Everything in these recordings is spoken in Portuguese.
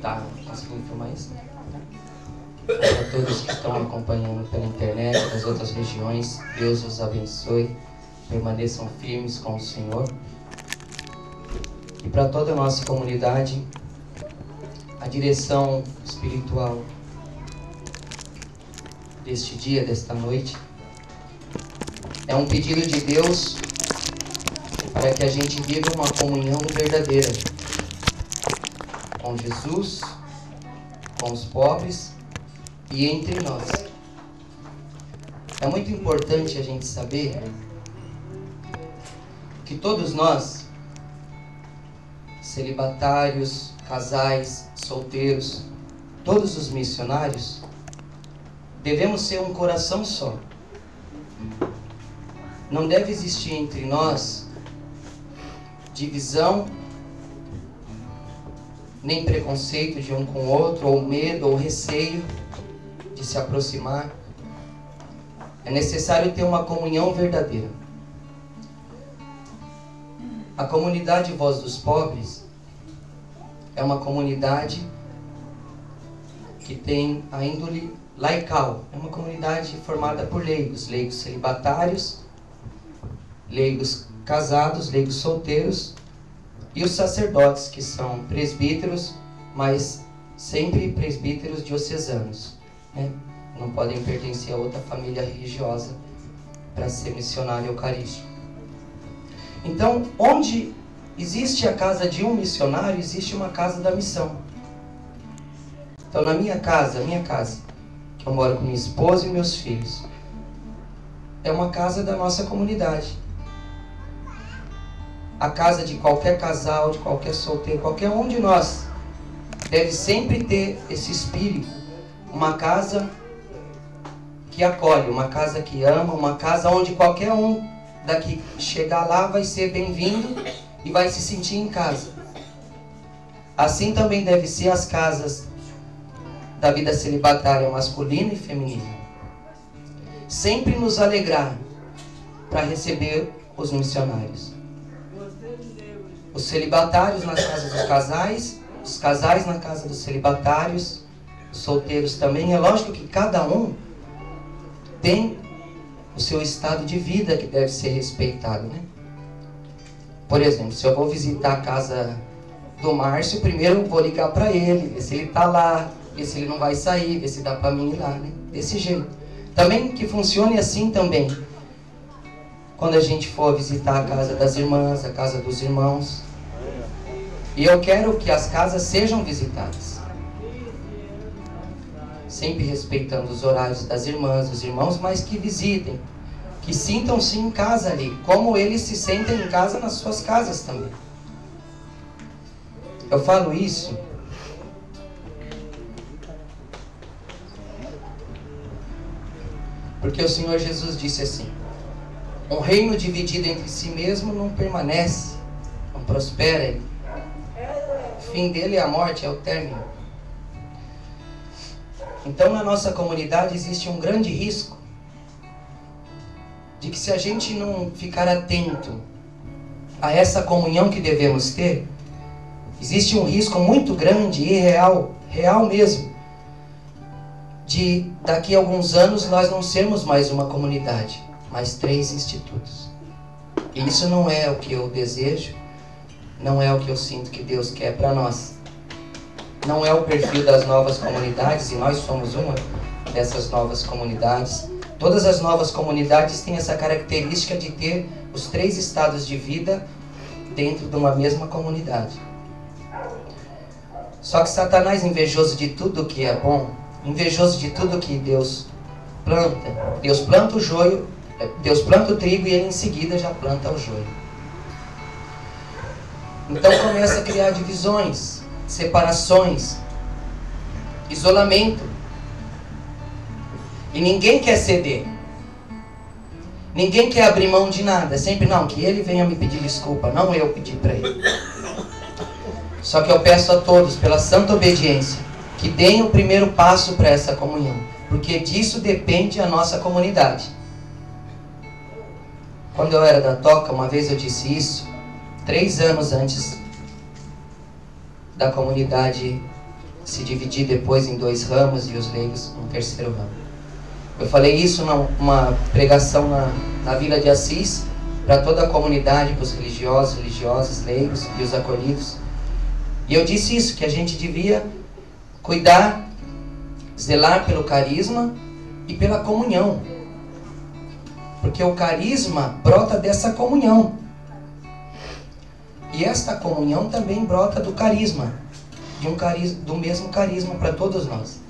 Tá conseguindo filmar isso? Para todos que estão acompanhando pela internet, das outras regiões, Deus os abençoe, permaneçam firmes com o Senhor. E para toda a nossa comunidade, a direção espiritual deste dia, desta noite, é um pedido de Deus para que a gente viva uma comunhão verdadeira com Jesus, com os pobres e entre nós. É muito importante a gente saber que todos nós, celibatários, casais, solteiros, todos os missionários, devemos ser um coração só. Não deve existir entre nós divisão, nem preconceito de um com o outro, ou medo, ou receio de se aproximar. É necessário ter uma comunhão verdadeira. A comunidade Voz dos Pobres é uma comunidade que tem a índole laical. É uma comunidade formada por leigos, leigos celibatários, leigos casados, leigos solteiros e os sacerdotes, que são presbíteros, mas sempre presbíteros diocesanos, né? Não podem pertencer a outra família religiosa para ser missionário eucarístico. Então, onde existe a casa de um missionário, existe uma casa da missão. Então, na minha casa, que eu moro com minha esposa e meus filhos, é uma casa da nossa comunidade. A casa de qualquer casal, de qualquer solteiro, qualquer um de nós, deve sempre ter esse espírito. Uma casa que acolhe, uma casa que ama, uma casa onde qualquer um daqui chegar lá vai ser bem-vindo e vai se sentir em casa. Assim também deve ser as casas da vida celibatária masculina e feminina. Sempre nos alegrar para receber os missionários. Os celibatários nas casas dos casais, os casais na casa dos celibatários, os solteiros também. É lógico que cada um tem o seu estado de vida que deve ser respeitado, né? Por exemplo, se eu vou visitar a casa do Márcio, primeiro eu vou ligar para ele, ver se ele está lá, ver se ele não vai sair, ver se dá para mim ir lá, né? Desse jeito. Também que funcione assim também, quando a gente for visitar a casa das irmãs, a casa dos irmãos. E eu quero que as casas sejam visitadas, sempre respeitando os horários das irmãs, dos irmãos, mas que visitem, que sintam-se em casa ali, como eles se sentem em casa nas suas casas também. Eu falo isso porque o Senhor Jesus disse assim: um reino dividido entre si mesmo não permanece, não prospera. O fim dele é a morte, é o término. Então, na nossa comunidade existe um grande risco de que, se a gente não ficar atento a essa comunhão que devemos ter, existe um risco muito grande e real mesmo, de daqui a alguns anos nós não sermos mais uma comunidade, mas 3 institutos. E isso não é o que eu desejo, não é o que eu sinto que Deus quer para nós. Não é o perfil das novas comunidades, e nós somos uma dessas novas comunidades. Todas as novas comunidades têm essa característica de ter os 3 estados de vida dentro de uma mesma comunidade. Só que Satanás, invejoso de tudo que é bom, invejoso de tudo que Deus planta o joio, Deus planta o trigo e ele em seguida já planta o joio. Então começa a criar divisões, separações, isolamento. E ninguém quer ceder. Ninguém quer abrir mão de nada. Sempre não, que ele venha me pedir desculpa, não eu pedir para ele. Só que eu peço a todos, pela santa obediência, que deem o primeiro passo para essa comunhão, porque disso depende a nossa comunidade. Quando eu era da Toca, uma vez eu disse isso, 3 anos antes da comunidade se dividir depois em 2 ramos e os leigos no 3º ramo. Eu falei isso numa pregação na Vila de Assis, para toda a comunidade, para os religiosos, religiosas, leigos e os acolhidos. E eu disse isso, que a gente devia cuidar, zelar pelo carisma e pela comunhão. Porque o carisma brota dessa comunhão. E esta comunhão também brota do carisma, do mesmo carisma para todos nós.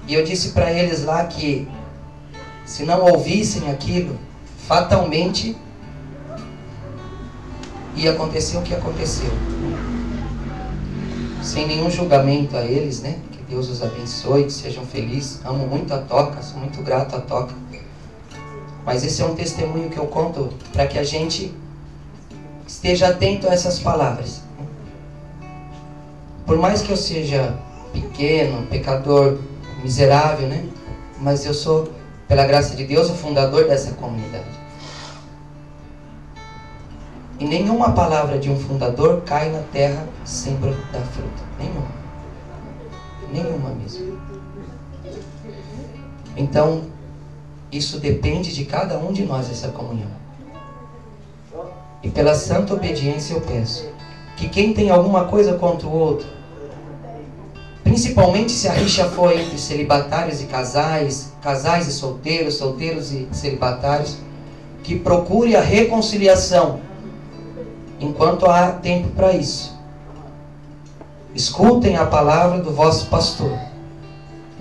E eu disse para eles lá que se não ouvissem aquilo, fatalmente ia acontecer o que aconteceu. Sem nenhum julgamento a eles, né? Que Deus os abençoe, que sejam felizes. Amo muito a Toca, sou muito grato à Toca. Mas esse é um testemunho que eu conto para que a gente esteja atento a essas palavras. Por mais que eu seja pequeno, pecador, miserável, né? Mas eu sou, pela graça de Deus, o fundador dessa comunidade. E nenhuma palavra de um fundador cai na terra sem dar fruto. Nenhuma. Nenhuma mesmo. Então, isso depende de cada um de nós, essa comunhão. E pela santa obediência eu peço que quem tem alguma coisa contra o outro, principalmente se a rixa for entre celibatários e casais, casais e solteiros, solteiros e celibatários, que procure a reconciliação enquanto há tempo para isso. Escutem a palavra do vosso pastor.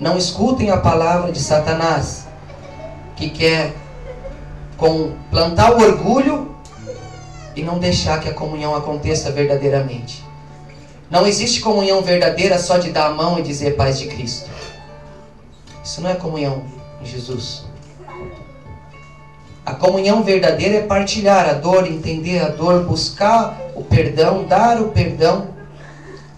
Não escutem a palavra de Satanás, que quer plantar o orgulho e não deixar que a comunhão aconteça verdadeiramente. Não existe comunhão verdadeira só de dar a mão e dizer paz de Cristo. Isso não é comunhão em Jesus. A comunhão verdadeira é partilhar a dor, entender a dor, buscar o perdão, dar o perdão.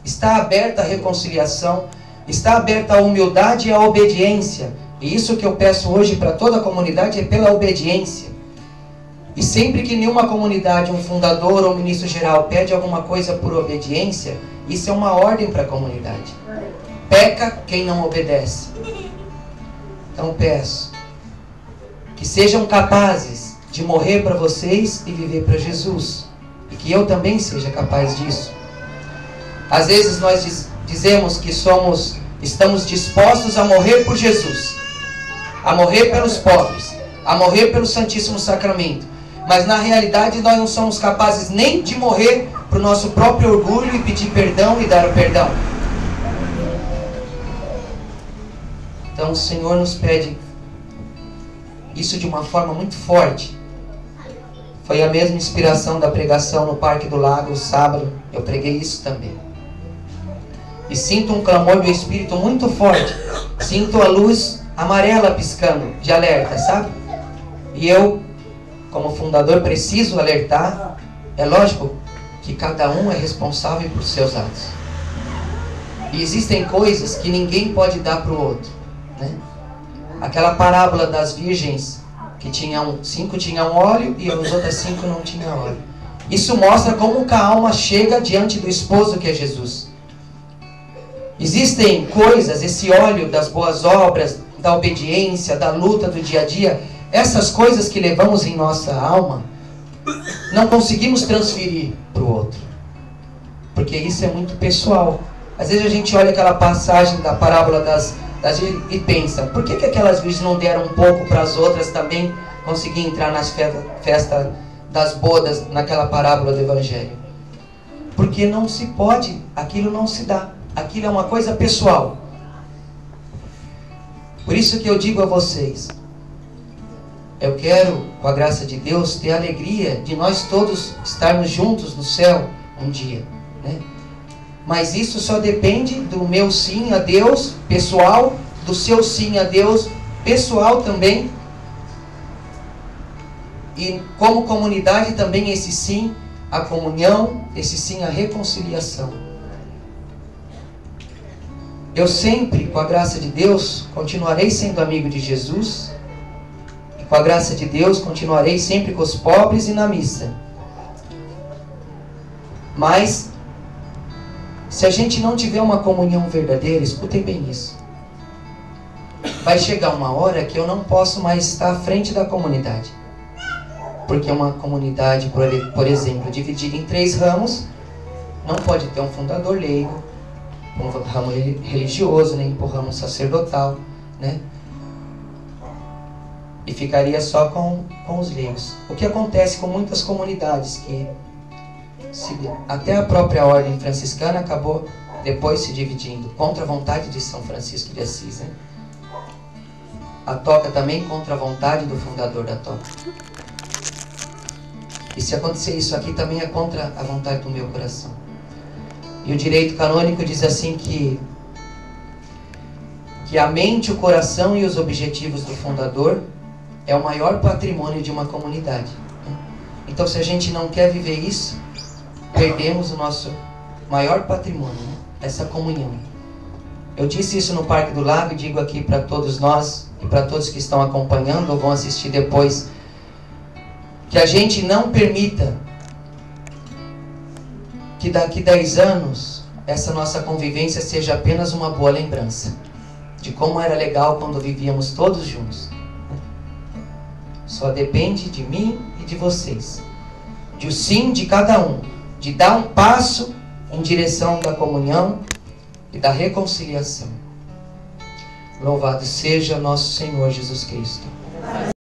Está aberta a reconciliação, está aberta a humildade e a obediência. E isso que eu peço hoje para toda a comunidade é pela obediência. E sempre que nenhuma comunidade, um fundador ou um ministro geral pede alguma coisa por obediência, isso é uma ordem para a comunidade. Peca quem não obedece. Então peço que sejam capazes de morrer para vocês e viver para Jesus. E que eu também seja capaz disso. Às vezes nós dizemos que estamos dispostos a morrer por Jesus, a morrer pelos pobres, a morrer pelo Santíssimo Sacramento. Mas na realidade nós não somos capazes nem de morrer para o nosso próprio orgulho e pedir perdão e dar o perdão. Então o Senhor nos pede isso de uma forma muito forte. Foi a mesma inspiração da pregação no Parque do Lago, sábado. Eu preguei isso também. E sinto um clamor do Espírito muito forte. Sinto a luz amarela piscando, de alerta, sabe? E eu, como fundador, preciso alertar. É lógico que cada um é responsável por seus atos. E existem coisas que ninguém pode dar para o outro, né? Aquela parábola das virgens, que 5 tinham óleo e as outras 5 não tinham óleo. Isso mostra como que a alma chega diante do esposo que é Jesus. Existem coisas, esse óleo das boas obras, da obediência, da luta do dia a dia, essas coisas que levamos em nossa alma, não conseguimos transferir para o outro. Porque isso é muito pessoal. Às vezes a gente olha aquela passagem da parábola das e pensa, por que aquelas virgens não deram um pouco para as outras também conseguir entrar nas festas das bodas, naquela parábola do Evangelho? Porque não se pode, aquilo não se dá. Aquilo é uma coisa pessoal. Por isso que eu digo a vocês, eu quero, com a graça de Deus, ter a alegria de nós todos estarmos juntos no céu um dia, né? Mas isso só depende do meu sim a Deus, pessoal, do seu sim a Deus, pessoal também. E como comunidade também esse sim à comunhão, esse sim à reconciliação. Eu sempre, com a graça de Deus, continuarei sendo amigo de Jesus. E com a graça de Deus, continuarei sempre com os pobres e na missa. Mas Se a gente não tiver uma comunhão verdadeira, escutem bem isso, vai chegar uma hora que eu não posso mais estar à frente da comunidade. Porque uma comunidade, por exemplo, dividida em 3 ramos, não pode ter um fundador leigo, um ramo religioso, nem um ramo sacerdotal, né? E ficaria só com os leigos. O que acontece com muitas comunidades, que até a própria ordem franciscana acabou depois se dividindo, contra a vontade de São Francisco de Assis, né? A toca também contra a vontade do fundador da toca. E se acontecer isso aqui, também é contra a vontade do meu coração. E o direito canônico diz assim que a mente, o coração e os objetivos do fundador é o maior patrimônio de uma comunidade. Então, se a gente não quer viver isso, perdemos o nosso maior patrimônio, né? Essa comunhão. Eu disse isso no Parque do Lago e digo aqui para todos nós e para todos que estão acompanhando ou vão assistir depois, que a gente não permita que daqui 10 anos essa nossa convivência seja apenas uma boa lembrança de como era legal quando vivíamos todos juntos. Só depende de mim e de vocês, de o sim de cada um, de dar um passo em direção da comunhão e da reconciliação. Louvado seja nosso Senhor Jesus Cristo.